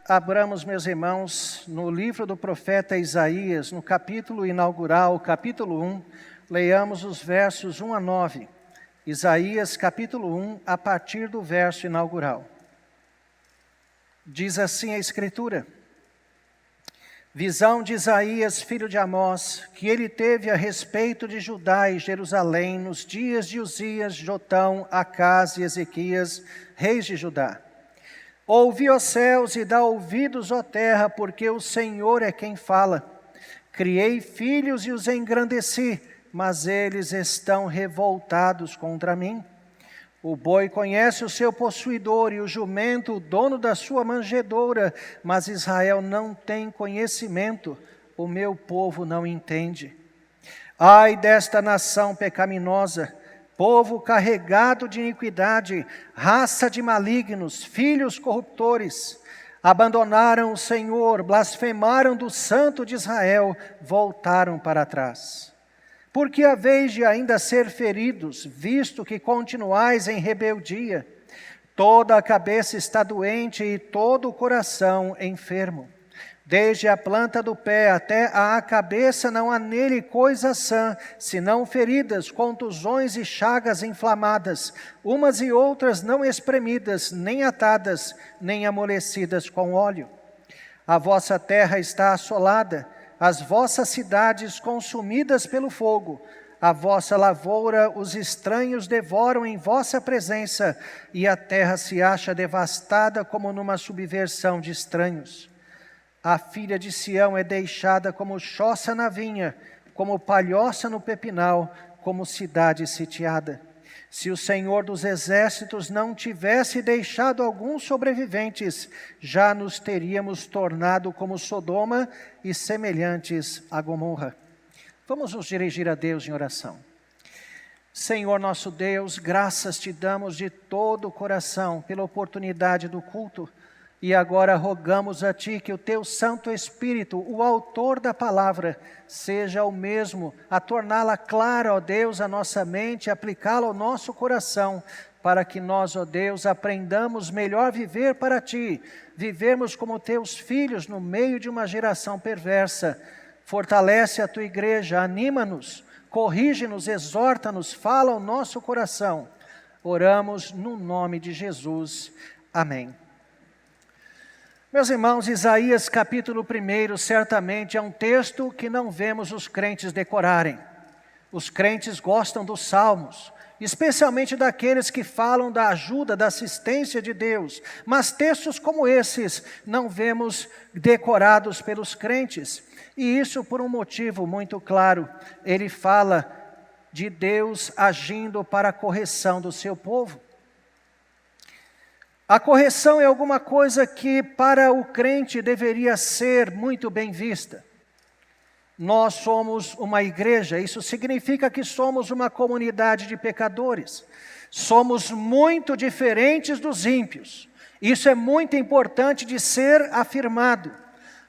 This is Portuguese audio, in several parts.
abramos, meus irmãos, no livro do profeta Isaías, no capítulo inaugural, capítulo 1, leiamos os versos 1 a 9. Isaías, capítulo 1, a partir do verso inaugural. Diz assim a Escritura: visão de Isaías, filho de Amós, que ele teve a respeito de Judá e Jerusalém nos dias de Uzias, Jotão, Acás e Ezequias, reis de Judá. Ouvi, ó céus, e dá ouvidos, ó terra, porque o Senhor é quem fala. Criei filhos e os engrandeci, mas eles estão revoltados contra mim. O boi conhece o seu possuidor e o jumento o dono da sua manjedoura, mas Israel não tem conhecimento, o meu povo não entende. Ai desta nação pecaminosa, povo carregado de iniquidade, raça de malignos, filhos corruptores. Abandonaram o Senhor, blasfemaram do Santo de Israel, voltaram para trás. Porque haveis de ainda ser feridos, visto que continuais em rebeldia? Toda a cabeça está doente e todo o coração enfermo. Desde a planta do pé até a cabeça não há nele coisa sã, senão feridas, contusões e chagas inflamadas, umas e outras não espremidas, nem atadas, nem amolecidas com óleo. A vossa terra está assolada, as vossas cidades consumidas pelo fogo, a vossa lavoura os estranhos devoram em vossa presença, e a terra se acha devastada como numa subversão de estranhos. A filha de Sião é deixada como choça na vinha, como palhoça no pepinal, como cidade sitiada. Se o Senhor dos exércitos não tivesse deixado alguns sobreviventes, já nos teríamos tornado como Sodoma e semelhantes a Gomorra. Vamos nos dirigir a Deus em oração. Senhor nosso Deus, graças te damos de todo o coração pela oportunidade do culto. E agora rogamos a Ti que o Teu Santo Espírito, o autor da palavra, seja o mesmo a torná-la clara, ó Deus, à nossa mente, aplicá-la ao nosso coração, para que nós, ó Deus, aprendamos melhor viver para Ti, vivermos como Teus filhos no meio de uma geração perversa. Fortalece a Tua igreja, anima-nos, corrige-nos, exorta-nos, fala ao nosso coração. Oramos no nome de Jesus. Amém. Meus irmãos, Isaías capítulo 1 certamente é um texto que não vemos os crentes decorarem. Os crentes gostam dos salmos, especialmente daqueles que falam da ajuda, da assistência de Deus. Mas textos como esses não vemos decorados pelos crentes. E isso por um motivo muito claro. Ele fala de Deus agindo para a correção do seu povo. A correção é alguma coisa que para o crente deveria ser muito bem vista. Nós somos uma igreja, isso significa que somos uma comunidade de pecadores. Somos muito diferentes dos ímpios. Isso é muito importante de ser afirmado.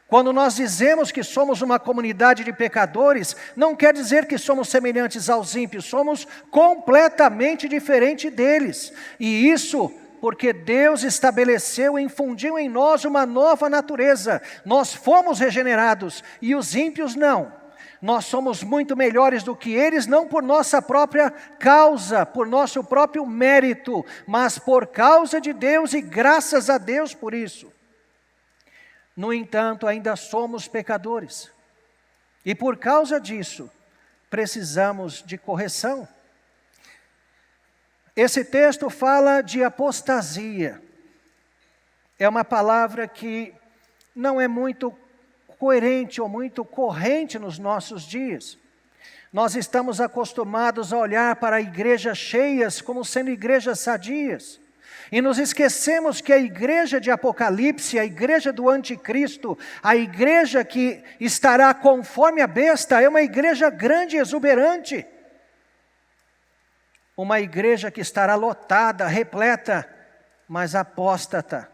Quando nós dizemos que somos uma comunidade de pecadores, não quer dizer que somos semelhantes aos ímpios, somos completamente diferentes deles. E isso porque Deus estabeleceu e infundiu em nós uma nova natureza. Nós fomos regenerados e os ímpios não. Nós somos muito melhores do que eles, não por nossa própria causa, por nosso próprio mérito, mas por causa de Deus e graças a Deus por isso. No entanto, ainda somos pecadores. E por causa disso, precisamos de correção. Esse texto fala de apostasia. É uma palavra que não é muito coerente ou muito corrente nos nossos dias. Nós estamos acostumados a olhar para igrejas cheias como sendo igrejas sadias. E nos esquecemos que a igreja de Apocalipse, a igreja do anticristo, a igreja que estará conforme a besta, é uma igreja grande e exuberante. Uma igreja que estará lotada, repleta, mas apóstata.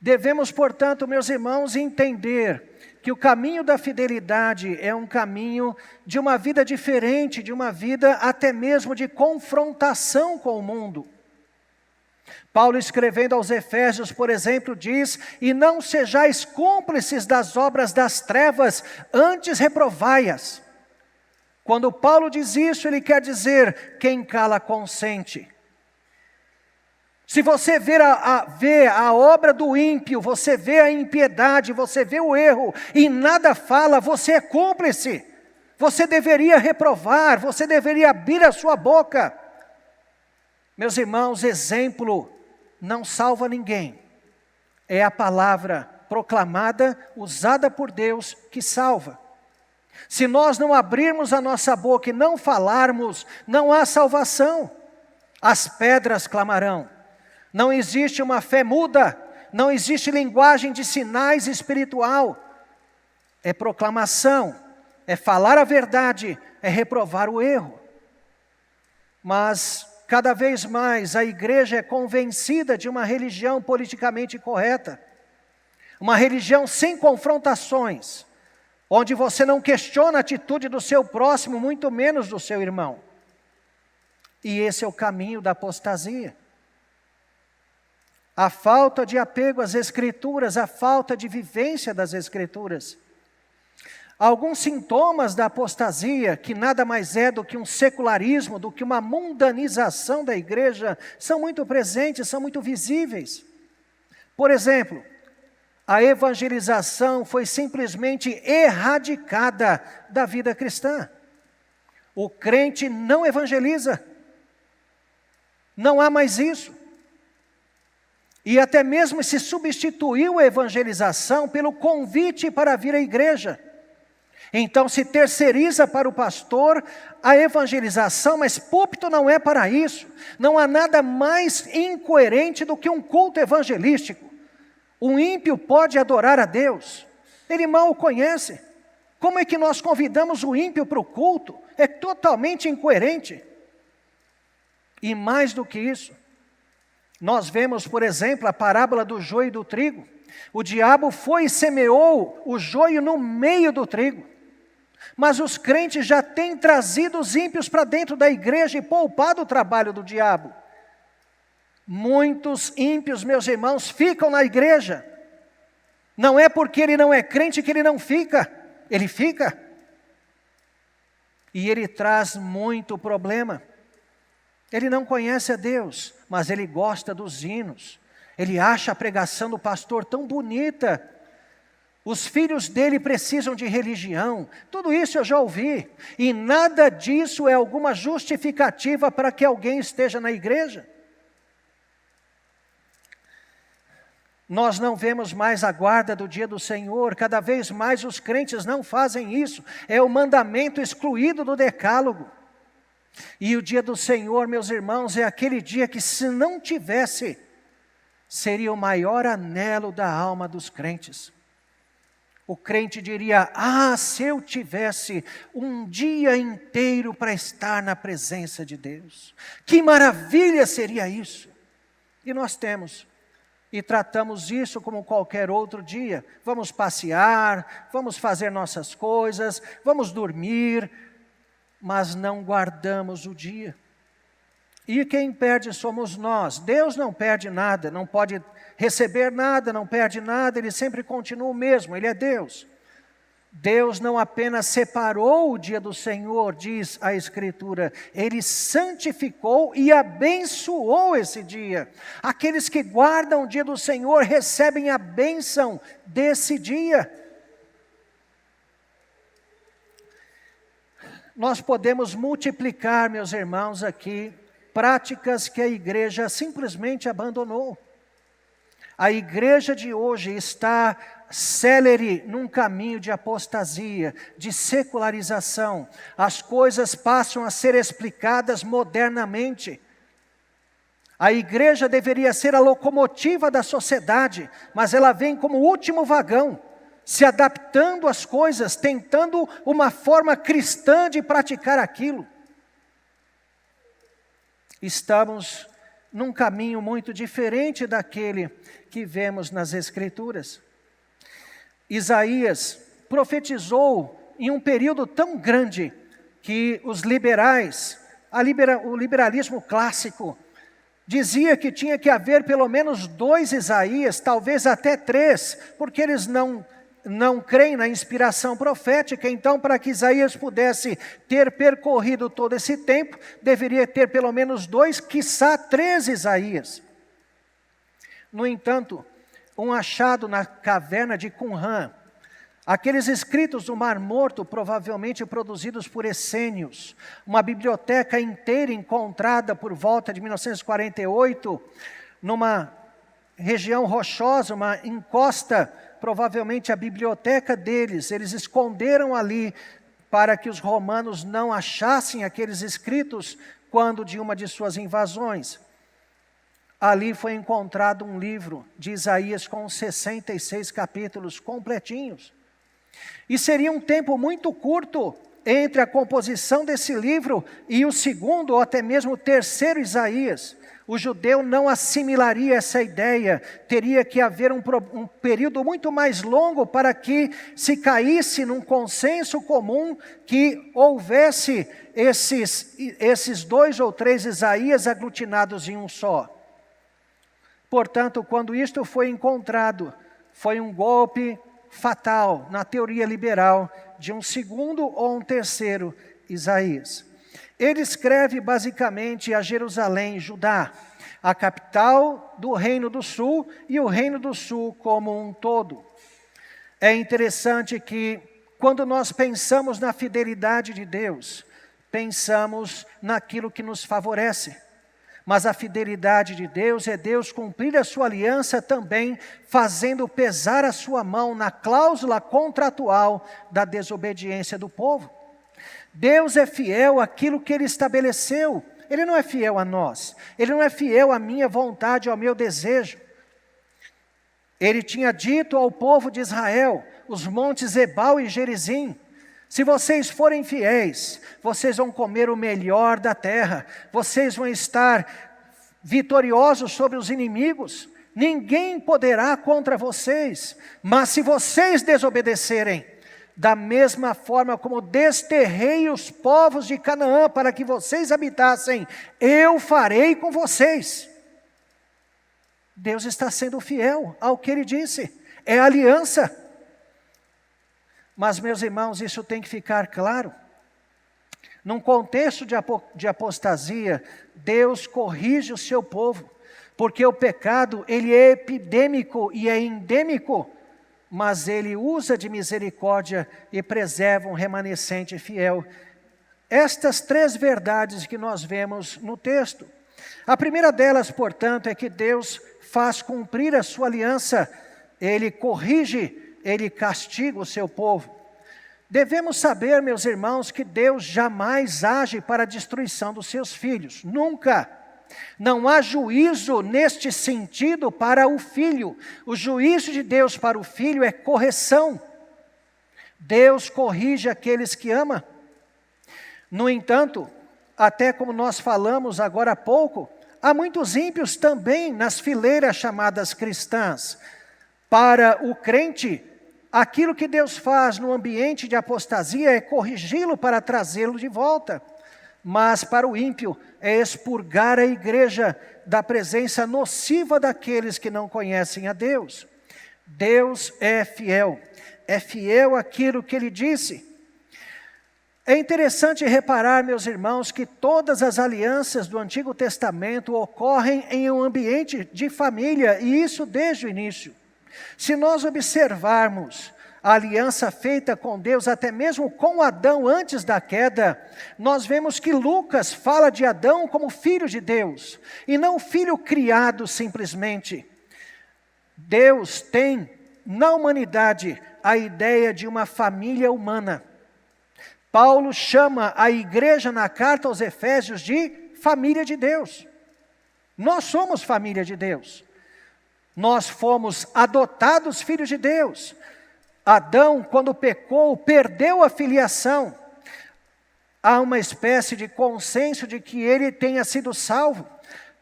Devemos, portanto, meus irmãos, entender que o caminho da fidelidade é um caminho de uma vida diferente, de uma vida até mesmo de confrontação com o mundo. Paulo, escrevendo aos Efésios, por exemplo, diz: e não sejais cúmplices das obras das trevas, antes reprovai-as. Quando Paulo diz isso, ele quer dizer: quem cala consente. Se você vê a obra do ímpio, você vê a impiedade, você vê o erro e nada fala, você é cúmplice. Você deveria reprovar, você deveria abrir a sua boca. Meus irmãos, exemplo não salva ninguém. É a palavra proclamada, usada por Deus, que salva. Se nós não abrirmos a nossa boca e não falarmos, não há salvação. As pedras clamarão. Não existe uma fé muda, não existe linguagem de sinais espiritual. É proclamação, é falar a verdade, é reprovar o erro. Mas cada vez mais a igreja é convencida de uma religião politicamente correta. Uma religião sem confrontações, onde você não questiona a atitude do seu próximo, muito menos do seu irmão. E esse é o caminho da apostasia. A falta de apego às Escrituras, a falta de vivência das Escrituras. Alguns sintomas da apostasia, que nada mais é do que um secularismo, do que uma mundanização da igreja, são muito presentes, são muito visíveis. Por exemplo, a evangelização foi simplesmente erradicada da vida cristã. O crente não evangeliza. Não há mais isso. E até mesmo se substituiu a evangelização pelo convite para vir à igreja. Então se terceiriza para o pastor a evangelização, mas púlpito não é para isso. Não há nada mais incoerente do que um culto evangelístico. Um ímpio pode adorar a Deus, ele mal o conhece. Como é que nós convidamos o ímpio para o culto? É totalmente incoerente. E mais do que isso, nós vemos, por exemplo, a parábola do joio e do trigo. O diabo foi e semeou o joio no meio do trigo. Mas os crentes já têm trazido os ímpios para dentro da igreja e poupado o trabalho do diabo. Muitos ímpios, meus irmãos, ficam na igreja. Não é porque ele não é crente que ele não fica. Ele fica. E ele traz muito problema. Ele não conhece a Deus, mas ele gosta dos hinos. Ele acha a pregação do pastor tão bonita. Os filhos dele precisam de religião. Tudo isso eu já ouvi. E nada disso é alguma justificativa para que alguém esteja na igreja. Nós não vemos mais a guarda do dia do Senhor. Cada vez mais os crentes não fazem isso. É o mandamento excluído do decálogo. E o dia do Senhor, meus irmãos, é aquele dia que, se não tivesse, seria o maior anelo da alma dos crentes. O crente diria: se eu tivesse um dia inteiro para estar na presença de Deus, que maravilha seria isso! E nós temos, e tratamos isso como qualquer outro dia. Vamos passear, vamos fazer nossas coisas, vamos dormir, mas não guardamos o dia. E quem perde somos nós. Deus não perde nada, não pode receber nada, não perde nada, Ele sempre continua o mesmo, Ele é Deus. Deus não apenas separou o dia do Senhor, diz a Escritura, Ele santificou e abençoou esse dia. Aqueles que guardam o dia do Senhor recebem a bênção desse dia. Nós podemos multiplicar, meus irmãos, aqui, práticas que a igreja simplesmente abandonou. A igreja de hoje está célere num caminho de apostasia, de secularização. As coisas passam a ser explicadas modernamente. A igreja deveria ser a locomotiva da sociedade, mas ela vem como o último vagão, se adaptando às coisas, tentando uma forma cristã de praticar aquilo. Estamos num caminho muito diferente daquele que vemos nas Escrituras. Isaías profetizou em um período tão grande que os liberais, o liberalismo clássico, Dizia que tinha que haver pelo menos 2 Isaías, talvez até 3, porque eles não creem na inspiração profética. Então, para que Isaías pudesse ter percorrido todo esse tempo, deveria ter pelo menos 2, quiçá 3 Isaías. No entanto, um achado na caverna de Qumran, aqueles escritos do Mar Morto, provavelmente produzidos por essênios, uma biblioteca inteira encontrada por volta de 1948, numa região rochosa, uma encosta, provavelmente a biblioteca deles. Eles esconderam ali para que os romanos não achassem aqueles escritos quando de uma de suas invasões. Ali foi encontrado um livro de Isaías com 66 capítulos completinhos. E seria um tempo muito curto entre a composição desse livro e o segundo ou até mesmo o terceiro Isaías. O judeu não assimilaria essa ideia, teria que haver um período muito mais longo para que se caísse num consenso comum que houvesse esses 2 ou 3 Isaías aglutinados em um só. Portanto, quando isto foi encontrado, foi um golpe fatal na teoria liberal de um segundo ou um terceiro Isaías. Ele escreve basicamente a Jerusalém, Judá, a capital do Reino do Sul e o Reino do Sul como um todo. É interessante que quando nós pensamos na fidelidade de Deus, pensamos naquilo que nos favorece. Mas a fidelidade de Deus é Deus cumprir a sua aliança também, fazendo pesar a sua mão na cláusula contratual da desobediência do povo. Deus é fiel àquilo que Ele estabeleceu. Ele não é fiel a nós. Ele não é fiel à minha vontade, ao meu desejo. Ele tinha dito ao povo de Israel, os montes Ebal e Gerizim: se vocês forem fiéis, vocês vão comer o melhor da terra, vocês vão estar vitoriosos sobre os inimigos, ninguém poderá contra vocês. Mas se vocês desobedecerem, da mesma forma como desterrei os povos de Canaã para que vocês habitassem, eu farei com vocês. Deus está sendo fiel ao que Ele disse, é aliança. Mas, meus irmãos, isso tem que ficar claro. Num contexto de apostasia, Deus corrige o seu povo, porque o pecado, ele é epidêmico e é endêmico, mas Ele usa de misericórdia e preserva um remanescente fiel. Estas 3 verdades que nós vemos no texto. A primeira delas, portanto, é que Deus faz cumprir a sua aliança, Ele corrige, Ele castiga o seu povo. Devemos saber, meus irmãos, que Deus jamais age para a destruição dos seus filhos. Nunca. Não há juízo neste sentido para o filho. O juízo de Deus para o filho é correção. Deus corrige aqueles que ama. No entanto, até como nós falamos agora há pouco, há muitos ímpios também nas fileiras chamadas cristãs. Para o crente, aquilo que Deus faz no ambiente de apostasia é corrigi-lo para trazê-lo de volta. Mas para o ímpio é expurgar a igreja da presença nociva daqueles que não conhecem a Deus. Deus é fiel àquilo que Ele disse. É interessante reparar, meus irmãos, que todas as alianças do Antigo Testamento ocorrem em um ambiente de família, e isso desde o início. Se nós observarmos a aliança feita com Deus, até mesmo com Adão antes da queda, nós vemos que Lucas fala de Adão como filho de Deus, e não filho criado simplesmente. Deus tem na humanidade a ideia de uma família humana. Paulo chama a igreja na carta aos Efésios de família de Deus. Nós somos família de Deus. Nós fomos adotados filhos de Deus. Adão, quando pecou, perdeu a filiação. Há uma espécie de consenso de que ele tenha sido salvo,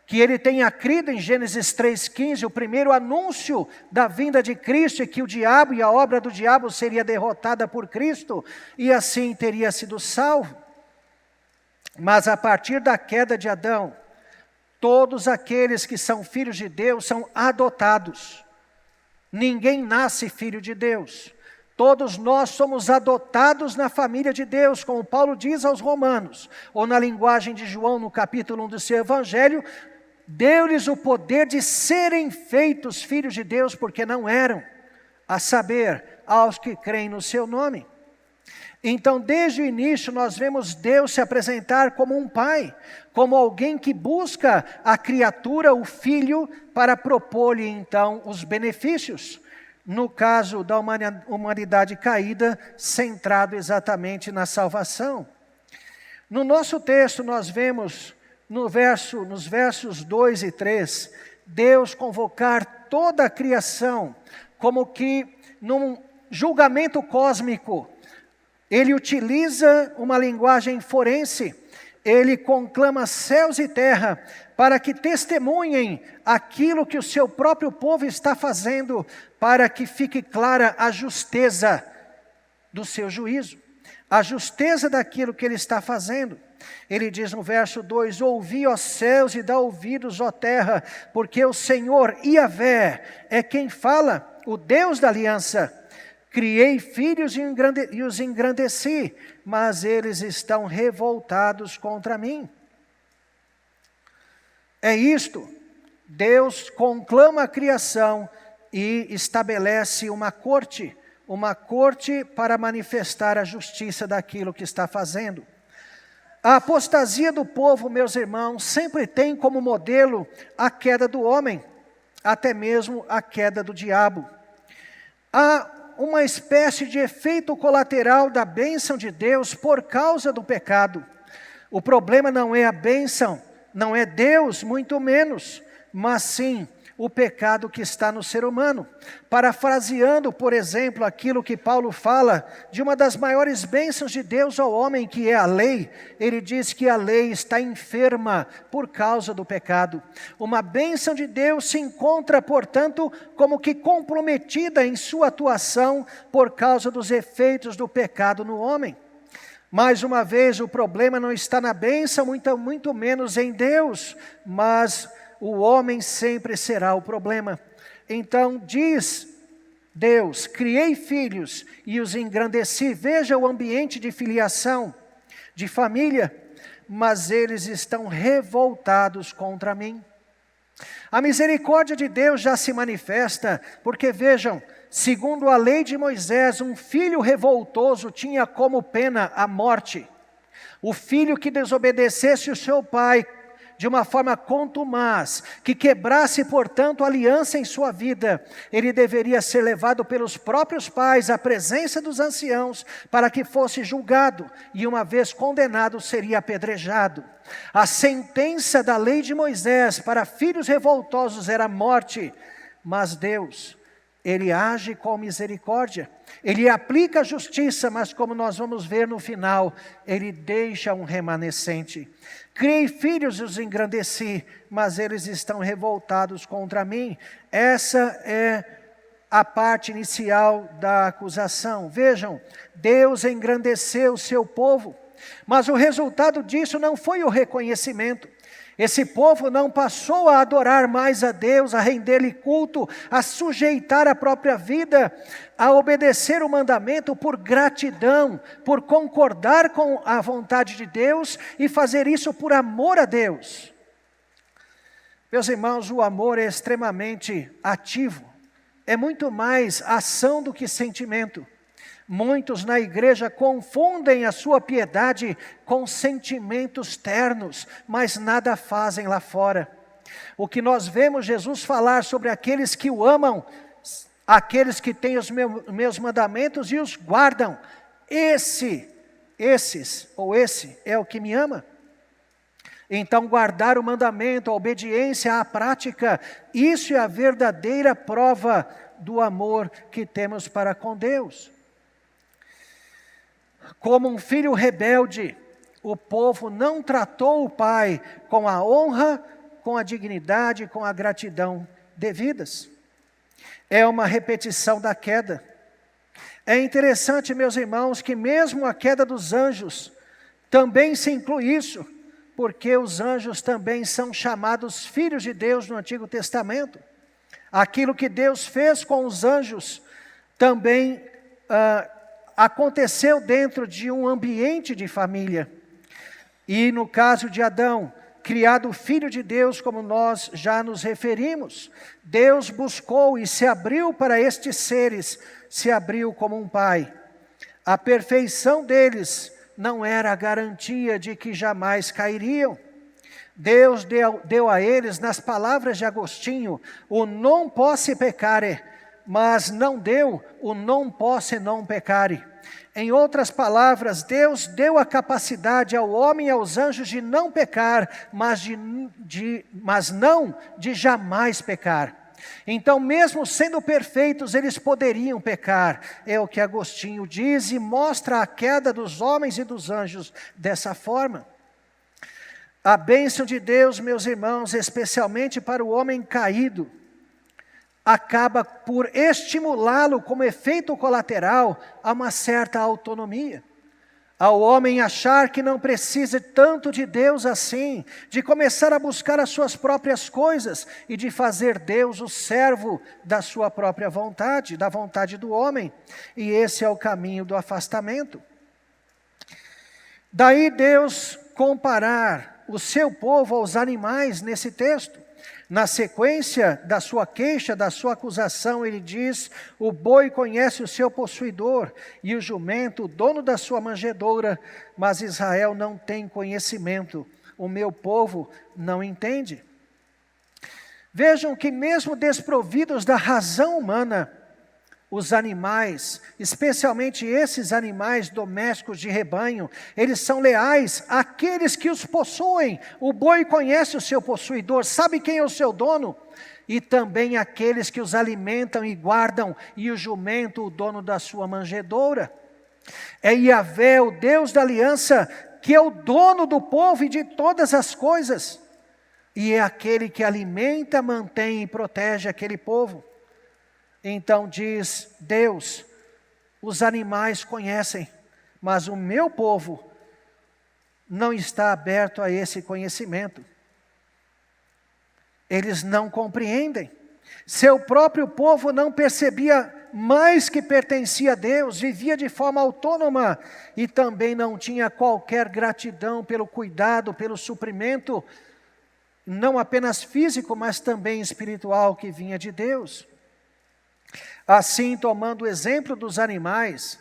que ele tenha crido em Gênesis 3,15, o primeiro anúncio da vinda de Cristo, e que o diabo e a obra do diabo seria derrotada por Cristo, e assim teria sido salvo. Mas a partir da queda de Adão, Todos aqueles que são filhos de Deus são adotados. Ninguém nasce filho de Deus. Todos nós somos adotados na família de Deus, como Paulo diz aos Romanos, ou na linguagem de João, no capítulo 1 do seu Evangelho, deu-lhes o poder de serem feitos filhos de Deus, porque não eram, a saber, aos que creem no seu nome. Então, desde o início, nós vemos Deus se apresentar como um pai, como alguém que busca a criatura, o filho, para propor-lhe, então, os benefícios. No caso da humanidade caída, centrado exatamente na salvação. No nosso texto, nós vemos, nos versos 2 e 3, Deus convocar toda a criação, como que num julgamento cósmico. Ele utiliza uma linguagem forense, ele conclama céus e terra para que testemunhem aquilo que o seu próprio povo está fazendo, para que fique clara a justeza do seu juízo, a justeza daquilo que ele está fazendo. Ele diz no verso 2, ouvi, ó céus, e dá ouvidos, ó terra, porque o Senhor, Yahvé, é quem fala, o Deus da aliança. Criei filhos e os engrandeci, mas eles estão revoltados contra mim. É isto, Deus conclama a criação e estabelece uma corte para manifestar a justiça daquilo que está fazendo. A apostasia do povo, meus irmãos, sempre tem como modelo a queda do homem, até mesmo a queda do diabo. Há uma espécie de efeito colateral da bênção de Deus por causa do pecado. O problema não é a bênção, não é Deus, muito menos, mas sim o pecado que está no ser humano. Parafraseando, por exemplo, aquilo que Paulo fala de uma das maiores bênçãos de Deus ao homem, que é a lei, ele diz que a lei está enferma por causa do pecado. Uma bênção de Deus se encontra, portanto, como que comprometida em sua atuação por causa dos efeitos do pecado no homem. Mais uma vez, o problema não está na bênção, muito menos em Deus, mas o homem sempre será o problema. Então diz Deus, criei filhos e os engrandeci. Veja o ambiente de filiação, de família, mas eles estão revoltados contra mim. A misericórdia de Deus já se manifesta, porque vejam, segundo a lei de Moisés, um filho revoltoso tinha como pena a morte. O filho que desobedecesse o seu pai de uma forma contumaz, que quebrasse, portanto, a aliança em sua vida, ele deveria ser levado pelos próprios pais à presença dos anciãos, para que fosse julgado, e uma vez condenado, seria apedrejado. A sentença da lei de Moisés para filhos revoltosos era a morte, mas Deus, Ele age com misericórdia, Ele aplica a justiça, mas como nós vamos ver no final, Ele deixa um remanescente. Criei filhos e os engrandeci, mas eles estão revoltados contra mim. Essa é a parte inicial da acusação. Vejam, Deus engrandeceu o seu povo, mas o resultado disso não foi o reconhecimento. Esse povo não passou a adorar mais a Deus, a render-lhe culto, a sujeitar a própria vida, a obedecer o mandamento por gratidão, por concordar com a vontade de Deus e fazer isso por amor a Deus. Meus irmãos, o amor é extremamente ativo, é muito mais ação do que sentimento. Muitos na igreja confundem a sua piedade com sentimentos ternos, mas nada fazem lá fora. O que nós vemos Jesus falar sobre aqueles que o amam, aqueles que têm os meus mandamentos e os guardam, esse é o que me ama. Então guardar o mandamento, a obediência, a prática, isso é a verdadeira prova do amor que temos para com Deus. Como um filho rebelde, o povo não tratou o pai com a honra, com a dignidade, com a gratidão devidas. É uma repetição da queda. É interessante, meus irmãos, que mesmo a queda dos anjos também se inclui isso. porque os anjos também são chamados filhos de Deus no Antigo Testamento. Aquilo que Deus fez com os anjos também aconteceu dentro de um ambiente de família. E no caso de Adão, criado filho de Deus, como nós já nos referimos, Deus buscou e se abriu para estes seres, se abriu como um pai. A perfeição deles não era a garantia de que jamais cairiam. Deus deu a eles, nas palavras de Agostinho, o non posse peccare, mas não deu o non posse non peccare. Em outras palavras, Deus deu a capacidade ao homem e aos anjos de não pecar, mas não de jamais pecar. Então, mesmo sendo perfeitos, eles poderiam pecar. É o que Agostinho diz e mostra a queda dos homens e dos anjos dessa forma. A bênção de Deus, meus irmãos, especialmente para o homem caído, acaba por estimulá-lo como efeito colateral a uma certa autonomia. Ao homem achar que não precisa tanto de Deus assim, de começar a buscar as suas próprias coisas e de fazer Deus o servo da sua própria vontade, da vontade do homem. E esse é o caminho do afastamento. Daí Deus comparar o seu povo aos animais nesse texto. Na sequência da sua queixa, da sua acusação, ele diz: o boi conhece o seu possuidor, e o jumento o dono da sua manjedoura, mas Israel não tem conhecimento, o meu povo não entende. Vejam que mesmo desprovidos da razão humana, os animais, especialmente esses animais domésticos de rebanho, eles são leais àqueles que os possuem. O boi conhece o seu possuidor, sabe quem é o seu dono, e também aqueles que os alimentam e guardam, e o jumento, o dono da sua manjedoura. É Yahvé, o Deus da aliança, que é o dono do povo e de todas as coisas, e é aquele que alimenta, mantém e protege aquele povo. Então diz Deus: os animais conhecem, mas o meu povo não está aberto a esse conhecimento. Eles não compreendem. Seu próprio povo não percebia mais que pertencia a Deus, vivia de forma autônoma e também não tinha qualquer gratidão pelo cuidado, pelo suprimento, não apenas físico, mas também espiritual que vinha de Deus. Assim, tomando o exemplo dos animais,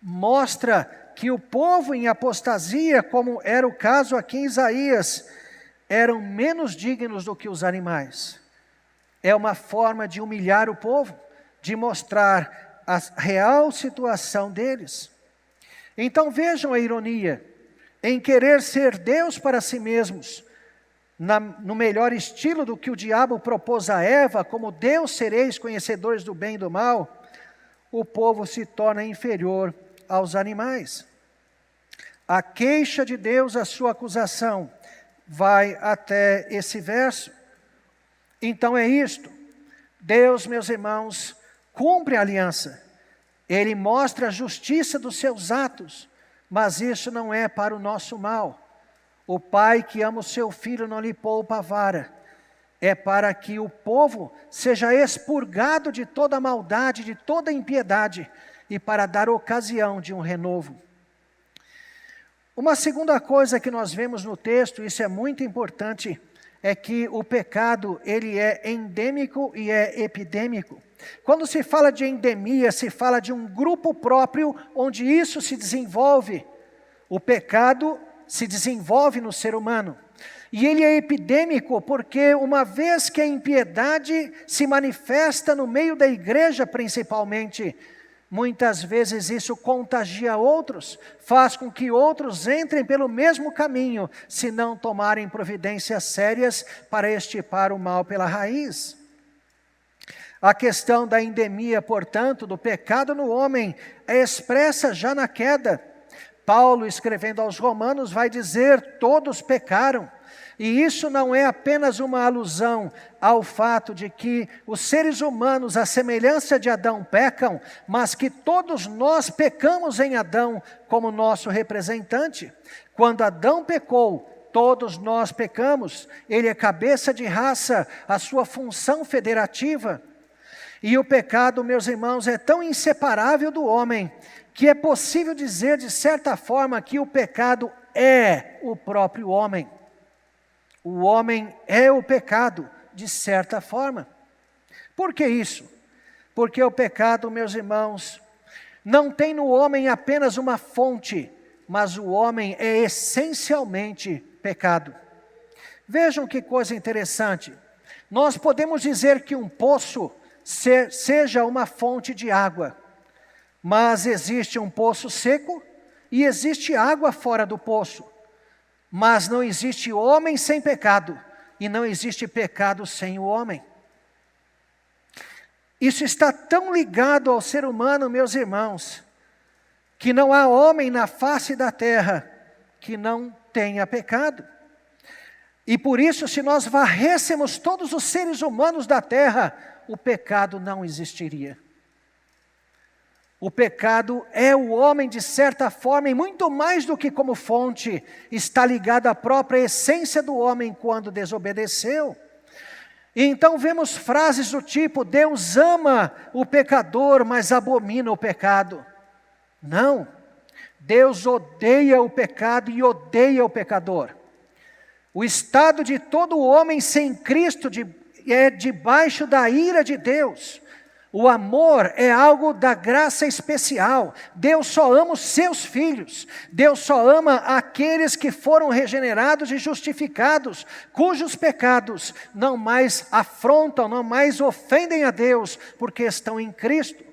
mostra que o povo em apostasia, como era o caso aqui em Isaías, eram menos dignos do que os animais. É uma forma de humilhar o povo, de mostrar a real situação deles. Então vejam a ironia, em querer ser Deus para si mesmos, no melhor estilo do que o diabo propôs a Eva, como Deus sereis conhecedores do bem e do mal, o povo se torna inferior aos animais. A queixa de Deus, a sua acusação, vai até esse verso. Então é isto, Deus, meus irmãos, cumpre a aliança, Ele mostra a justiça dos seus atos, mas isso não é para o nosso mal. O pai que ama o seu filho não lhe poupa a vara. É para que o povo seja expurgado de toda maldade, de toda impiedade, e para dar ocasião de um renovo. Uma segunda coisa que nós vemos no texto, isso é muito importante, é que o pecado, ele é endêmico e é epidêmico. Quando se fala de endemia, se fala de um grupo próprio onde isso se desenvolve. O pecado se desenvolve no ser humano. E ele é epidêmico porque uma vez que a impiedade se manifesta no meio da igreja principalmente, muitas vezes isso contagia outros, faz com que outros entrem pelo mesmo caminho, se não tomarem providências sérias para extirpar o mal pela raiz. A questão da endemia, portanto, do pecado no homem, é expressa já na queda. Paulo, escrevendo aos Romanos, vai dizer: todos pecaram. E isso não é apenas uma alusão ao fato de que os seres humanos, à semelhança de Adão, pecam, mas que todos nós pecamos em Adão como nosso representante. Quando Adão pecou, Todos nós pecamos. Ele é cabeça de raça, a sua função federativa. E o pecado, meus irmãos, é tão inseparável do homem, que é possível dizer, de certa forma, que o pecado é o próprio homem. O homem é o pecado, de certa forma. Por que isso? Porque o pecado, meus irmãos, não tem no homem apenas uma fonte, mas o homem é essencialmente pecado. Vejam que coisa interessante. Nós podemos dizer que um poço seja uma fonte de água, mas existe um poço seco e existe água fora do poço. Mas não existe homem sem pecado e não existe pecado sem o homem. Isso está tão ligado ao ser humano, meus irmãos, que não há homem na face da terra que não tenha pecado. E por isso, se nós varrêssemos todos os seres humanos da terra, o pecado não existiria. O pecado é o homem de certa forma, e muito mais do que como fonte, está ligado à própria essência do homem quando desobedeceu. E então vemos frases do tipo: Deus ama o pecador, mas abomina o pecado. Não, Deus odeia o pecado e odeia o pecador. O estado de todo homem sem Cristo é debaixo da ira de Deus. O amor é algo da graça especial. Deus só ama os seus filhos. Deus só ama aqueles que foram regenerados e justificados, cujos pecados não mais afrontam, não mais ofendem a Deus, porque estão em Cristo.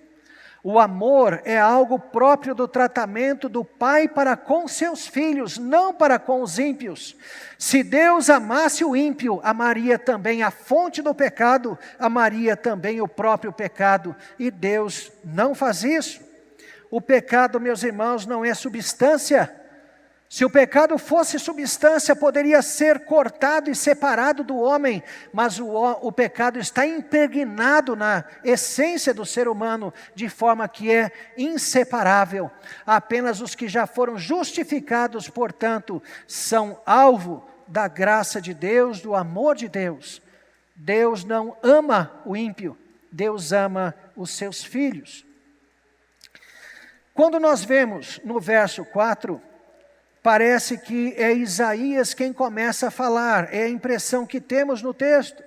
O amor é algo próprio do tratamento do pai para com seus filhos, não para com os ímpios. Se Deus amasse o ímpio, amaria também a fonte do pecado, amaria também o próprio pecado. E Deus não faz isso. O pecado, meus irmãos, não é substância. Se o pecado fosse substância, poderia ser cortado e separado do homem, mas o pecado está impregnado na essência do ser humano, de forma que é inseparável. Apenas os que já foram justificados, portanto, são alvo da graça de Deus, do amor de Deus. Deus não ama o ímpio, Deus ama os seus filhos. Quando nós vemos no verso 4, parece que é Isaías quem começa a falar, é a impressão que temos no texto.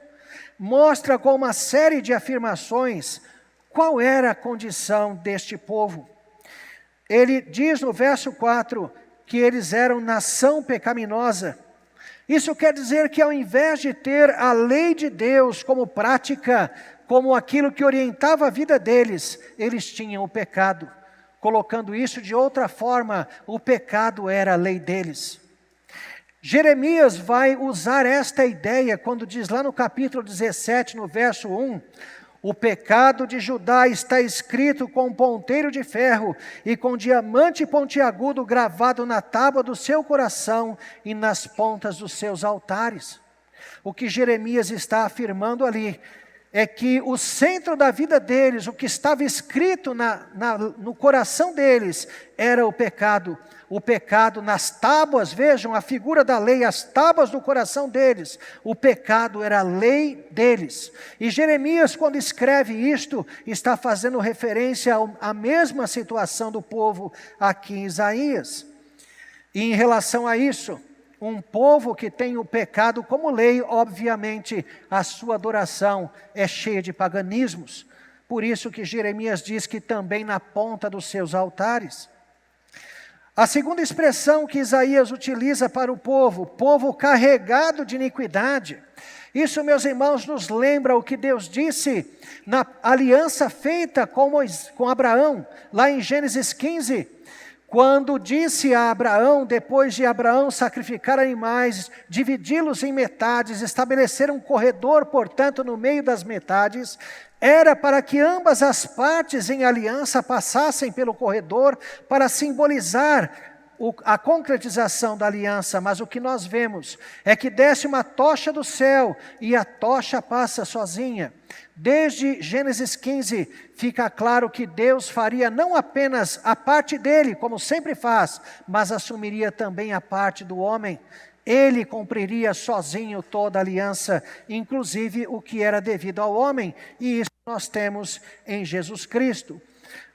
Mostra com uma série de afirmações qual era a condição deste povo. Ele diz no verso 4 que eles eram nação pecaminosa. Isso quer dizer que ao invés de ter a lei de Deus como prática, como aquilo que orientava a vida deles, eles tinham o pecado. Colocando isso de outra forma, o pecado era a lei deles. Jeremias vai usar esta ideia quando diz lá no capítulo 17, no verso 1, o pecado de Judá está escrito com ponteiro de ferro e com diamante pontiagudo gravado na tábua do seu coração e nas pontas dos seus altares. O que Jeremias está afirmando ali é que o centro da vida deles, o que estava escrito no coração deles, era o pecado. O pecado nas tábuas, vejam a figura da lei, as tábuas do coração deles. O pecado era a lei deles. E Jeremias, quando escreve isto, está fazendo referência à mesma situação do povo aqui em Isaías. E em relação a isso, um povo que tem o pecado como lei, obviamente, a sua adoração é cheia de paganismos. Por isso que Jeremias diz que também na ponta dos seus altares. A segunda expressão que Isaías utiliza para o povo carregado de iniquidade. Isso, meus irmãos, nos lembra o que Deus disse na aliança feita com Abraão, lá em Gênesis 15, quando disse a Abraão, depois de Abraão sacrificar animais, dividi-los em metades, estabelecer um corredor, portanto, no meio das metades, era para que ambas as partes em aliança passassem pelo corredor para simbolizar a concretização da aliança. Mas o que nós vemos é que desce uma tocha do céu e a tocha passa sozinha. Desde Gênesis 15 fica claro que Deus faria não apenas a parte dele, como sempre faz, mas assumiria também a parte do homem. Ele cumpriria sozinho toda a aliança, inclusive o que era devido ao homem, e isso nós temos em Jesus Cristo.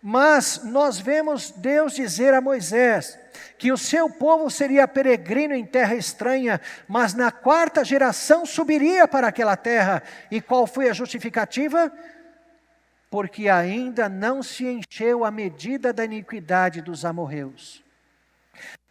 Mas nós vemos Deus dizer a Moisés que o seu povo seria peregrino em terra estranha, mas na 4ª geração subiria para aquela terra. E qual foi a justificativa? Porque ainda não se encheu a medida da iniquidade dos amorreus.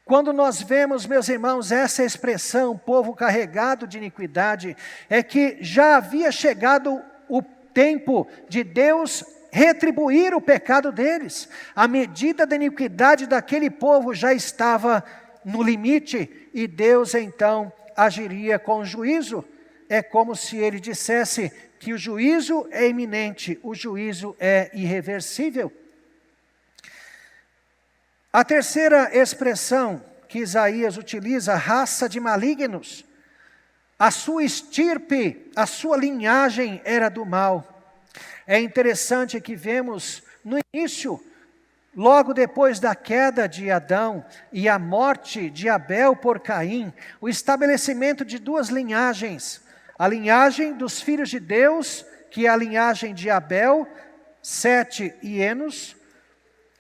Quando nós vemos, meus irmãos, essa expressão, povo carregado de iniquidade, é que já havia chegado o tempo de Deus retribuir o pecado deles. A medida da iniquidade daquele povo já estava no limite, e Deus então agiria com juízo. É como se ele dissesse que o juízo é iminente, o juízo é irreversível. A terceira expressão que Isaías utiliza, raça de malignos. A sua estirpe, a sua linhagem era do mal. É interessante que vemos no início, logo depois da queda de Adão e a morte de Abel por Caim, o estabelecimento de 2 linhagens. A linhagem dos filhos de Deus, que é a linhagem de Abel, Sete e Enos,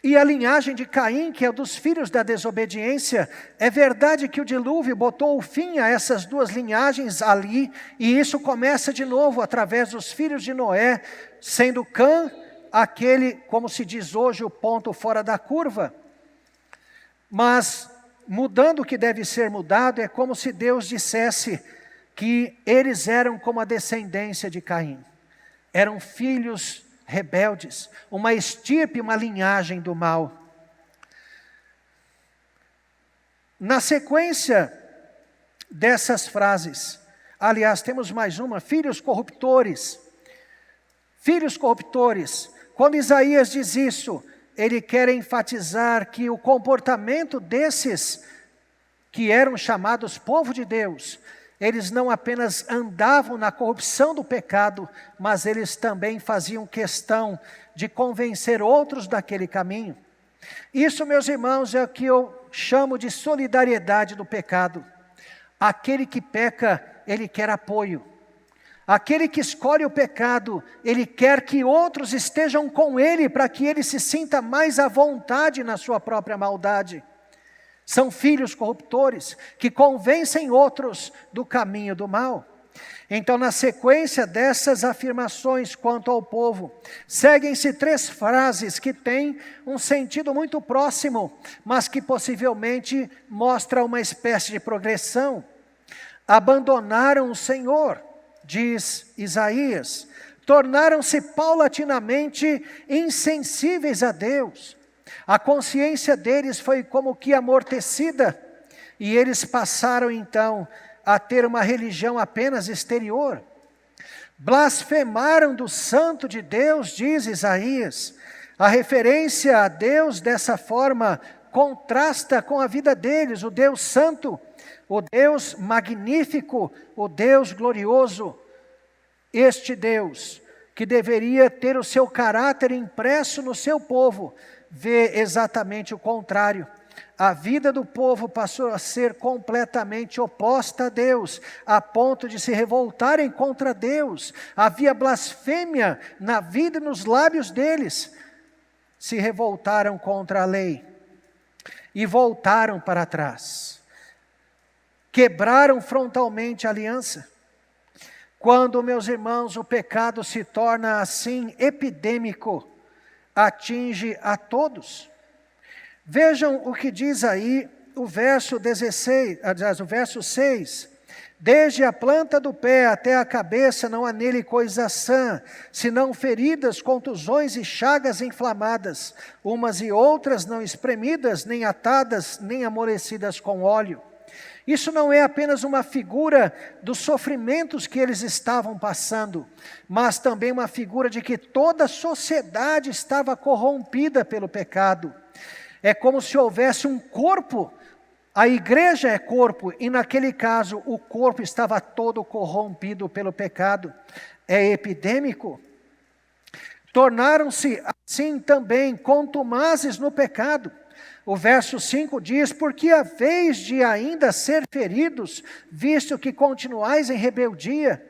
e a linhagem de Caim, que é dos filhos da desobediência. É verdade que o dilúvio botou o fim a essas 2 linhagens ali, e isso começa de novo através dos filhos de Noé, sendo Cã aquele, como se diz hoje, o ponto fora da curva. Mas, mudando o que deve ser mudado, é como se Deus dissesse que eles eram como a descendência de Caim. Eram filhos rebeldes, uma estirpe, uma linhagem do mal. Na sequência dessas frases, aliás, temos mais uma, filhos corruptores. Filhos corruptores. Quando Isaías diz isso, ele quer enfatizar que o comportamento desses que eram chamados povo de Deus, eles não apenas andavam na corrupção do pecado, mas eles também faziam questão de convencer outros daquele caminho. Isso, meus irmãos, é o que eu chamo de solidariedade do pecado. Aquele que peca, ele quer apoio. Aquele que escolhe o pecado, ele quer que outros estejam com ele, para que ele se sinta mais à vontade na sua própria maldade. São filhos corruptores, que convencem outros do caminho do mal. Então, na sequência dessas afirmações quanto ao povo, seguem-se 3 frases que têm um sentido muito próximo, mas que possivelmente mostram uma espécie de progressão. Abandonaram o Senhor, diz Isaías, tornaram-se paulatinamente insensíveis a Deus. A consciência deles foi como que amortecida, e eles passaram então a ter uma religião apenas exterior. Blasfemaram do santo de Deus, diz Isaías. A referência a Deus dessa forma contrasta com a vida deles, o Deus santo, o Deus magnífico, o Deus glorioso. Este Deus, que deveria ter o seu caráter impresso no seu povo, vê exatamente o contrário. A vida do povo passou a ser completamente oposta a Deus, a ponto de se revoltarem contra Deus. Havia blasfêmia na vida e nos lábios deles. Se revoltaram contra a lei e voltaram para trás. Quebraram frontalmente a aliança. Quando, meus irmãos, o pecado se torna assim epidêmico, atinge a todos. Vejam o que diz aí o verso 16, aliás, o verso 6. Desde a planta do pé até a cabeça não há nele coisa sã, senão feridas, contusões e chagas inflamadas, umas e outras não espremidas, nem atadas, nem amolecidas com óleo. Isso não é apenas uma figura dos sofrimentos que eles estavam passando, mas também uma figura de que toda a sociedade estava corrompida pelo pecado. É como se houvesse um corpo, a igreja é corpo, e naquele caso o corpo estava todo corrompido pelo pecado. É epidêmico. Tornaram-se assim também contumazes no pecado. O verso 5 diz: porque a vez de ainda ser feridos, visto que continuais em rebeldia,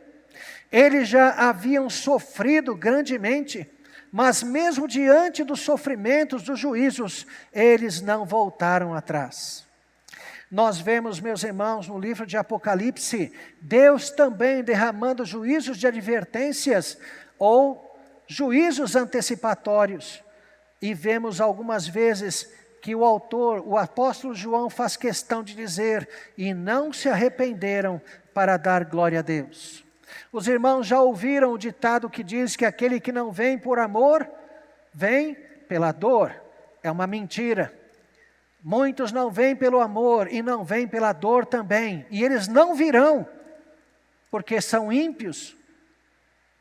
eles já haviam sofrido grandemente, mas mesmo diante dos sofrimentos, dos juízos, eles não voltaram atrás. Nós vemos, meus irmãos, no livro de Apocalipse, Deus também derramando juízos de advertências ou juízos antecipatórios. E vemos algumas vezes que o autor, o apóstolo João, faz questão de dizer: e não se arrependeram para dar glória a Deus. Os irmãos já ouviram o ditado que diz que aquele que não vem por amor, vem pela dor. É uma mentira. Muitos não vêm pelo amor e não vêm pela dor também. E eles não virão, porque são ímpios,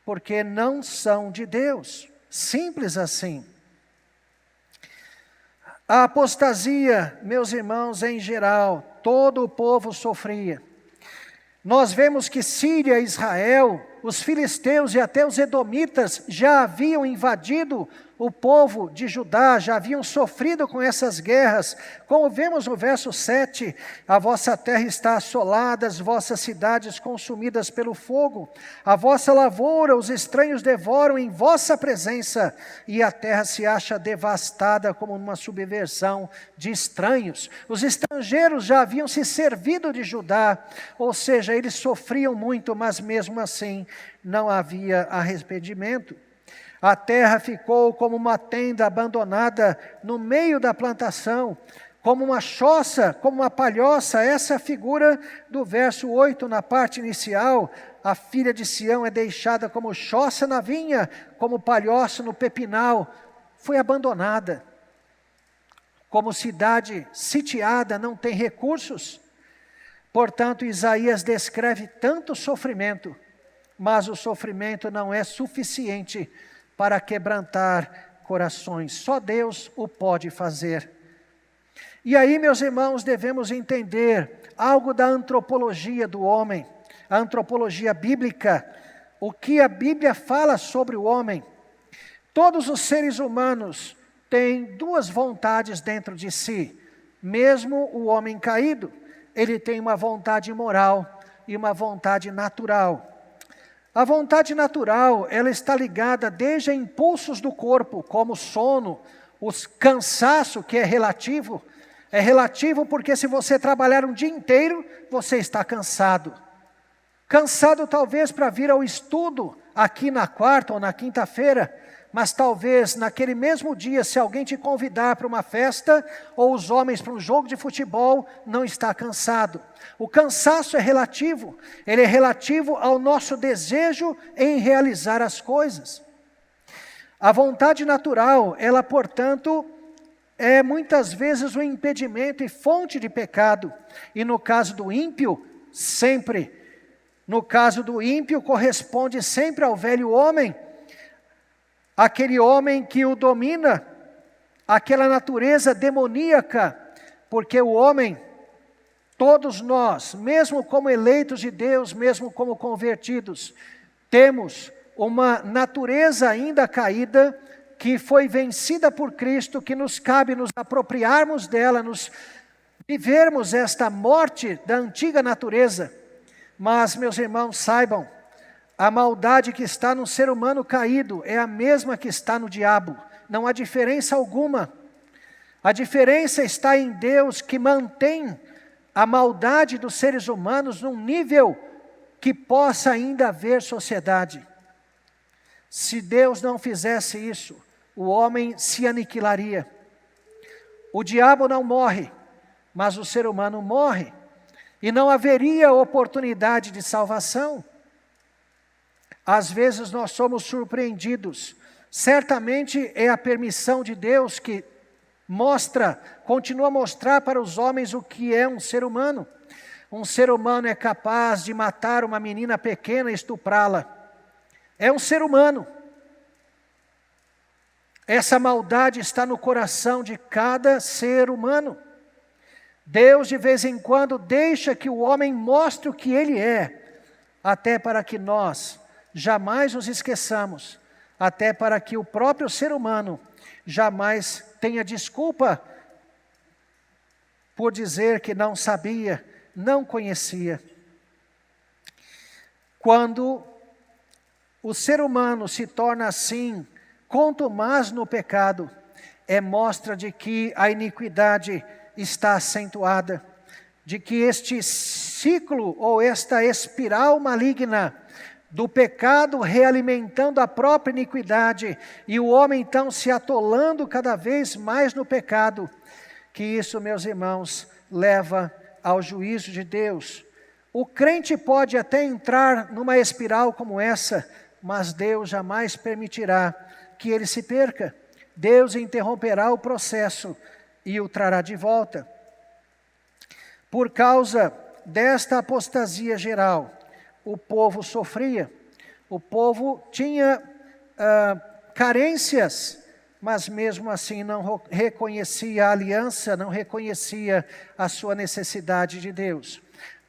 porque não são de Deus. Simples assim. A apostasia, meus irmãos, em geral, todo o povo sofria. Nós vemos que Síria, Israel, os filisteus e até os edomitas já haviam invadido o povo de Judá, já haviam sofrido com essas guerras. Como vemos no verso 7, a vossa terra está assolada, as vossas cidades consumidas pelo fogo, a vossa lavoura os estranhos devoram em vossa presença, e a terra se acha devastada como uma subversão de estranhos. Os estrangeiros já haviam se servido de Judá, ou seja, eles sofriam muito, mas mesmo assim não havia arrependimento. A terra ficou como uma tenda abandonada no meio da plantação, como uma choça, como uma palhoça. Essa é a figura do verso 8 na parte inicial. A filha de Sião é deixada como choça na vinha, como palhoça no pepinal. Foi abandonada. Como cidade sitiada, não tem recursos. Portanto, Isaías descreve tanto sofrimento, mas o sofrimento não é suficiente para quebrantar corações. Só Deus o pode fazer. E aí, meus irmãos, devemos entender algo da antropologia do homem, a antropologia bíblica, o que a Bíblia fala sobre o homem. Todos os seres humanos têm duas vontades dentro de si. Mesmo o homem caído, ele tem uma vontade moral e uma vontade natural. A vontade natural, ela está ligada desde a impulsos do corpo, como o sono, o cansaço, que é relativo. É relativo porque se você trabalhar um dia inteiro, você está cansado. Cansado talvez para vir ao estudo, aqui na quarta ou na quinta-feira, mas talvez naquele mesmo dia, se alguém te convidar para uma festa, ou os homens para um jogo de futebol, não está cansado. O cansaço é relativo, ele é relativo ao nosso desejo em realizar as coisas. A vontade natural, ela portanto, é muitas vezes um impedimento e fonte de pecado. E no caso do ímpio, sempre. No caso do ímpio, corresponde sempre ao velho homem, aquele homem que o domina, aquela natureza demoníaca, porque o homem, todos nós, mesmo como eleitos de Deus, mesmo como convertidos, temos uma natureza ainda caída, que foi vencida por Cristo, que nos cabe nos apropriarmos dela, nos vivermos esta morte da antiga natureza. Mas, meus irmãos, saibam, a maldade que está no ser humano caído é a mesma que está no diabo. Não há diferença alguma. A diferença está em Deus, que mantém a maldade dos seres humanos num nível que possa ainda haver sociedade. Se Deus não fizesse isso, o homem se aniquilaria. O diabo não morre, mas o ser humano morre. E não haveria oportunidade de salvação. Às vezes nós somos surpreendidos. Certamente é a permissão de Deus que continua a mostrar para os homens o que é um ser humano. Um ser humano é capaz de matar uma menina pequena e estuprá-la. É um ser humano. Essa maldade está no coração de cada ser humano. Deus de vez em quando deixa que o homem mostre o que ele é, até para que nós jamais nos esqueçamos, até para que o próprio ser humano jamais tenha desculpa por dizer que não sabia, não conhecia. Quando o ser humano se torna assim, contumaz no pecado, é mostra de que a iniquidade está acentuada, de que este ciclo ou esta espiral maligna do pecado realimentando a própria iniquidade e o homem então se atolando cada vez mais no pecado, que isso, meus irmãos, leva ao juízo de Deus. O crente pode até entrar numa espiral como essa, mas Deus jamais permitirá que ele se perca. Deus interromperá o processo e o trará de volta. Por causa desta apostasia geral, o povo sofria, o povo tinha carências, mas mesmo assim não reconhecia a aliança, não reconhecia a sua necessidade de Deus.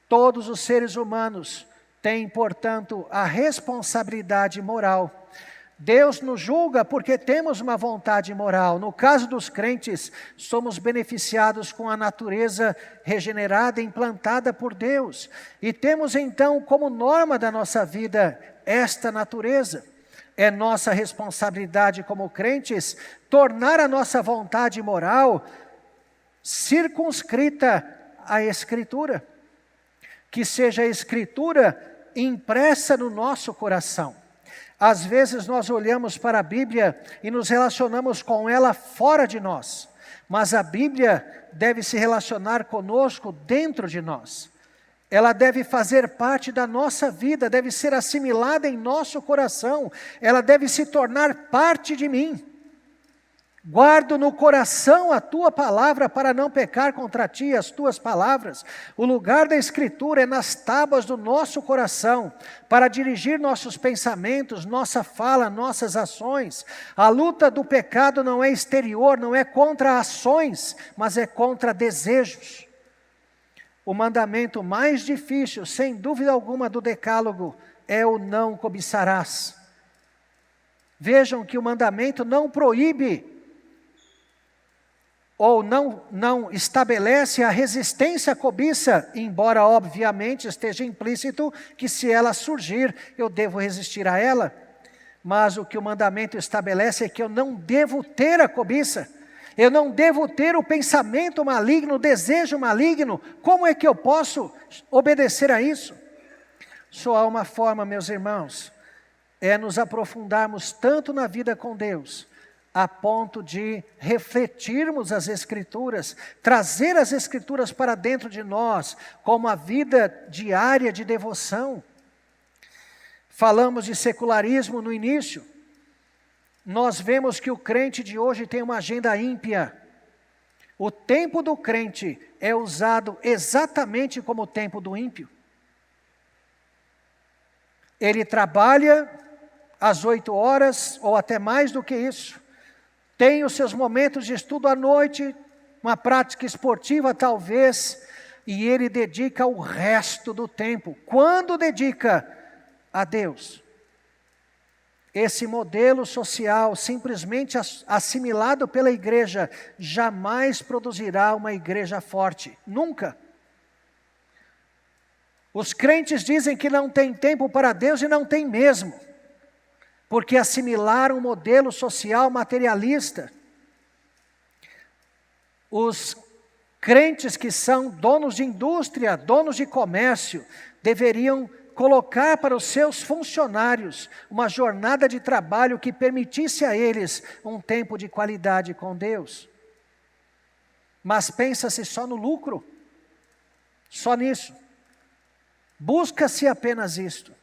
Todos os seres humanos têm, portanto, a responsabilidade moral. Deus nos julga porque temos uma vontade moral. No caso dos crentes, somos beneficiados com a natureza regenerada, implantada por Deus. E temos então como norma da nossa vida esta natureza. É nossa responsabilidade como crentes tornar a nossa vontade moral circunscrita à Escritura. Que seja a Escritura impressa no nosso coração. Às vezes nós olhamos para a Bíblia e nos relacionamos com ela fora de nós. Mas a Bíblia deve se relacionar conosco dentro de nós. Ela deve fazer parte da nossa vida, deve ser assimilada em nosso coração. Ela deve se tornar parte de mim. Guardo no coração a tua palavra para não pecar contra ti, as tuas palavras. O lugar da Escritura é nas tábuas do nosso coração, para dirigir nossos pensamentos, nossa fala, nossas ações. A luta do pecado não é exterior, não é contra ações, mas é contra desejos. O mandamento mais difícil, sem dúvida alguma, do decálogo é o não cobiçarás. Vejam que o mandamento não proíbe ou não estabelece a resistência à cobiça, embora obviamente esteja implícito que se ela surgir, eu devo resistir a ela. Mas o que o mandamento estabelece é que eu não devo ter a cobiça, eu não devo ter o pensamento maligno, o desejo maligno. Como é que eu posso obedecer a isso? Só há uma forma, meus irmãos, é nos aprofundarmos tanto na vida com Deus, a ponto de refletirmos as Escrituras, trazer as Escrituras para dentro de nós, como a vida diária de devoção. Falamos de secularismo no início. Nós vemos que o crente de hoje tem uma agenda ímpia. O tempo do crente é usado exatamente como o tempo do ímpio. Ele trabalha às 8 horas, ou até mais do que isso. Tem os seus momentos de estudo à noite, uma prática esportiva talvez, e ele dedica o resto do tempo. Quando dedica a Deus? Esse modelo social, simplesmente assimilado pela igreja, jamais produzirá uma igreja forte. Nunca. Os crentes dizem que não tem tempo para Deus e não tem mesmo. Porque assimilaram um modelo social materialista. Os crentes que são donos de indústria, donos de comércio, deveriam colocar para os seus funcionários uma jornada de trabalho que permitisse a eles um tempo de qualidade com Deus. Mas pensa-se só no lucro, só nisso. Busca-se apenas isto.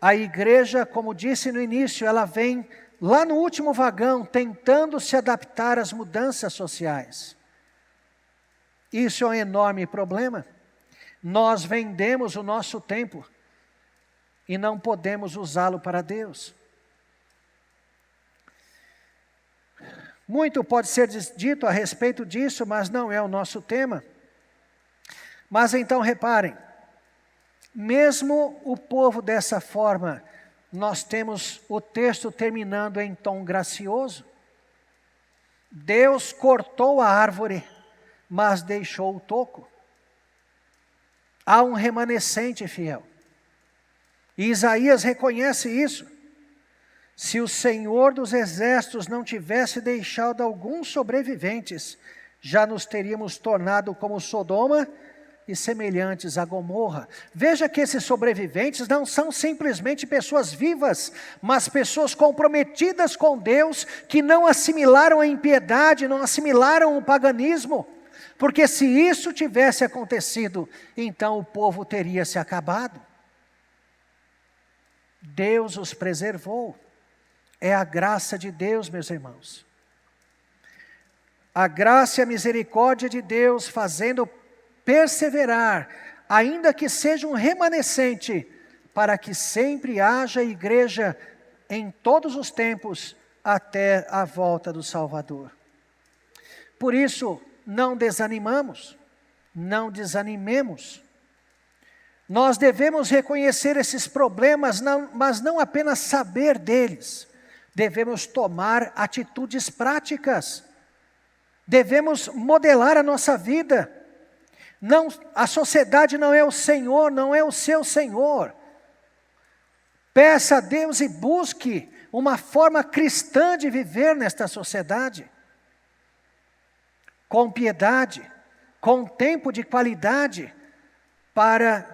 A igreja, como disse no início, ela vem lá no último vagão, tentando se adaptar às mudanças sociais. Isso é um enorme problema. Nós vendemos o nosso tempo e não podemos usá-lo para Deus. Muito pode ser dito a respeito disso, mas não é o nosso tema. Mas então reparem, mesmo o povo dessa forma, nós temos o texto terminando em tom gracioso. Deus cortou a árvore, mas deixou o toco. Há um remanescente fiel. E Isaías reconhece isso. Se o Senhor dos Exércitos não tivesse deixado alguns sobreviventes, já nos teríamos tornado como Sodoma e semelhantes a Gomorra. Veja que esses sobreviventes não são simplesmente pessoas vivas, mas pessoas comprometidas com Deus, que não assimilaram a impiedade, não assimilaram o paganismo. Porque se isso tivesse acontecido, então o povo teria se acabado. Deus os preservou. É a graça de Deus, meus irmãos. A graça e a misericórdia de Deus fazendo perseverar, ainda que seja um remanescente, para que sempre haja igreja em todos os tempos, até a volta do Salvador. Por isso, não desanimamos, não desanimemos. Nós devemos reconhecer esses problemas, mas não apenas saber deles. Devemos tomar atitudes práticas. Devemos modelar a nossa vida. Não, a sociedade não é o Senhor, não é o seu Senhor. Peça a Deus e busque uma forma cristã de viver nesta sociedade. Com piedade, com tempo de qualidade, para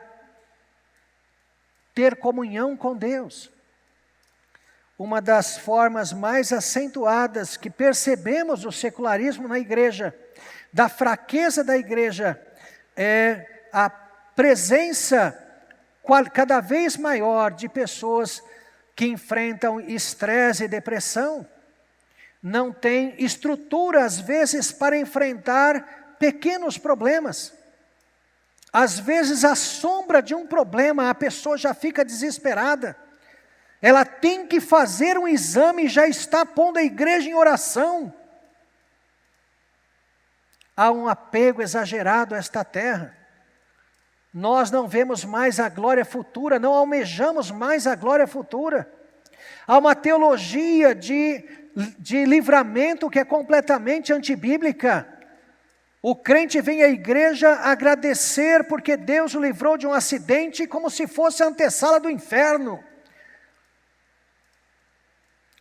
ter comunhão com Deus. Uma das formas mais acentuadas que percebemos do secularismo na igreja, da fraqueza da igreja, é a presença cada vez maior de pessoas que enfrentam estresse e depressão. Não tem estrutura, às vezes, para enfrentar pequenos problemas. Às vezes, à sombra de um problema, a pessoa já fica desesperada. Ela tem que fazer um exame e já está pondo a igreja em oração. Há um apego exagerado a esta terra. Nós não vemos mais a glória futura, não almejamos mais a glória futura. Há uma teologia de livramento que é completamente antibíblica. O crente vem à igreja agradecer porque Deus o livrou de um acidente como se fosse a antessala do inferno.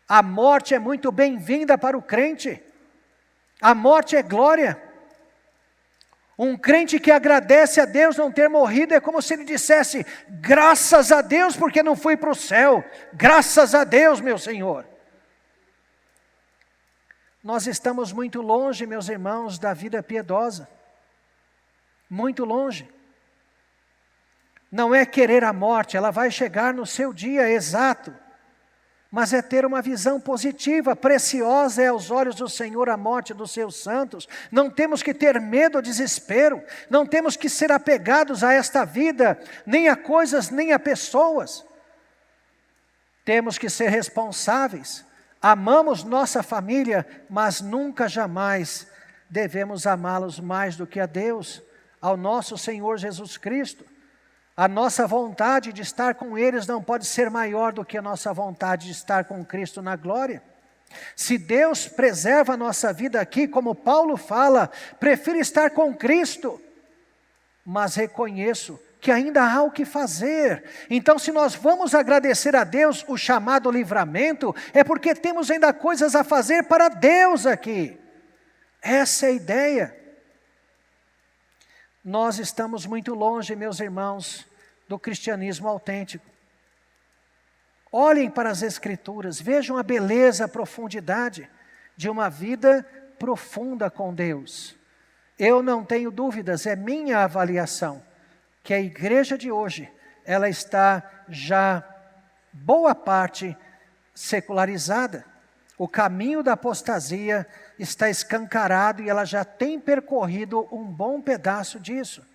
A morte é muito bem-vinda para o crente. A morte é glória. Um crente que agradece a Deus não ter morrido é como se ele dissesse: graças a Deus porque não fui para o céu. Graças a Deus, meu Senhor. Nós estamos muito longe, meus irmãos, da vida piedosa. Muito longe. Não é querer a morte, ela vai chegar no seu dia exato. Mas é ter uma visão positiva, preciosa é aos olhos do Senhor a morte dos seus santos. Não temos que ter medo ou desespero, não temos que ser apegados a esta vida, nem a coisas, nem a pessoas. Temos que ser responsáveis. Amamos nossa família, mas nunca jamais devemos amá-los mais do que a Deus, ao nosso Senhor Jesus Cristo. A nossa vontade de estar com eles não pode ser maior do que a nossa vontade de estar com Cristo na glória. Se Deus preserva a nossa vida aqui, como Paulo fala, prefiro estar com Cristo, mas reconheço que ainda há o que fazer. Então, se nós vamos agradecer a Deus o chamado livramento, é porque temos ainda coisas a fazer para Deus aqui. Essa é a ideia. Nós estamos muito longe, meus irmãos, do cristianismo autêntico. Olhem para as Escrituras, vejam a beleza, a profundidade de uma vida profunda com Deus. Eu não tenho dúvidas, é minha avaliação, que a igreja de hoje, ela está já, boa parte, secularizada. O caminho da apostasia está escancarado e ela já tem percorrido um bom pedaço disso.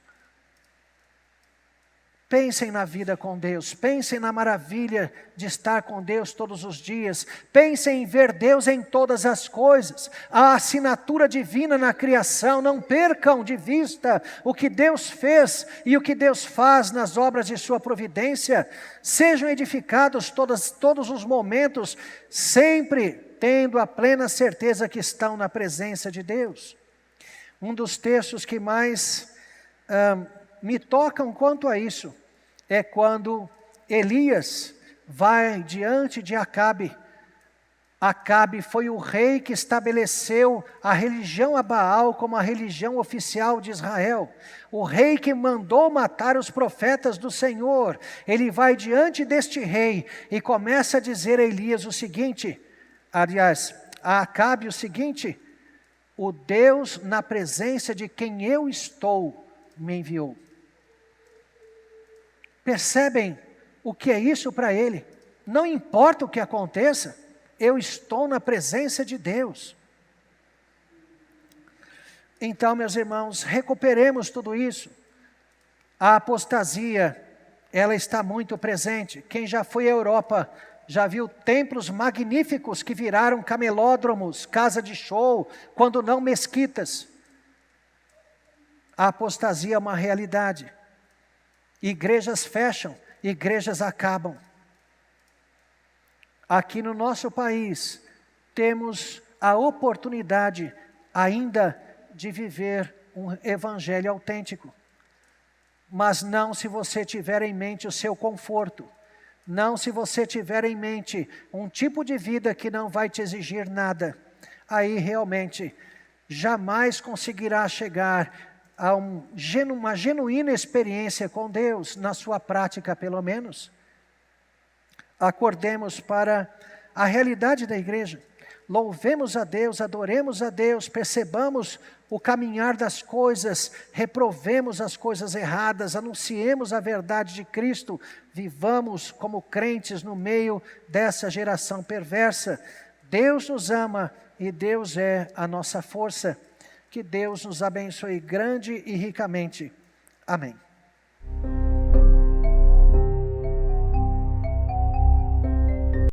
Pensem na vida com Deus, pensem na maravilha de estar com Deus todos os dias, pensem em ver Deus em todas as coisas, a assinatura divina na criação. Não percam de vista o que Deus fez e o que Deus faz nas obras de sua providência. Sejam edificados todos os momentos, sempre tendo a plena certeza que estão na presença de Deus. Um dos textos que mais me tocam quanto a isso é quando Elias vai diante de Acabe. Acabe foi o rei que estabeleceu a religião a Baal como a religião oficial de Israel. O rei que mandou matar os profetas do Senhor. Ele vai diante deste rei e começa a dizer a Elias o seguinte, aliás, a Acabe o seguinte: o Deus na presença de quem eu estou me enviou. Percebem o que é isso para ele? Não importa o que aconteça, eu estou na presença de Deus. Então, meus irmãos, recuperemos tudo isso. A apostasia, ela está muito presente. Quem já foi à Europa, já viu templos magníficos que viraram camelódromos, casa de show, quando não mesquitas. A apostasia é uma realidade. Igrejas fecham, igrejas acabam. Aqui no nosso país, temos a oportunidade ainda de viver um evangelho autêntico. Mas não se você tiver em mente o seu conforto. Não se você tiver em mente um tipo de vida que não vai te exigir nada. Aí realmente jamais conseguirá chegar a uma genuína experiência com Deus, na sua prática pelo menos. Acordemos para a realidade da igreja. Louvemos a Deus, adoremos a Deus, percebamos o caminhar das coisas, reprovemos as coisas erradas, anunciemos a verdade de Cristo, vivamos como crentes no meio dessa geração perversa. Deus nos ama e Deus é a nossa força. Que Deus nos abençoe grande e ricamente. Amém.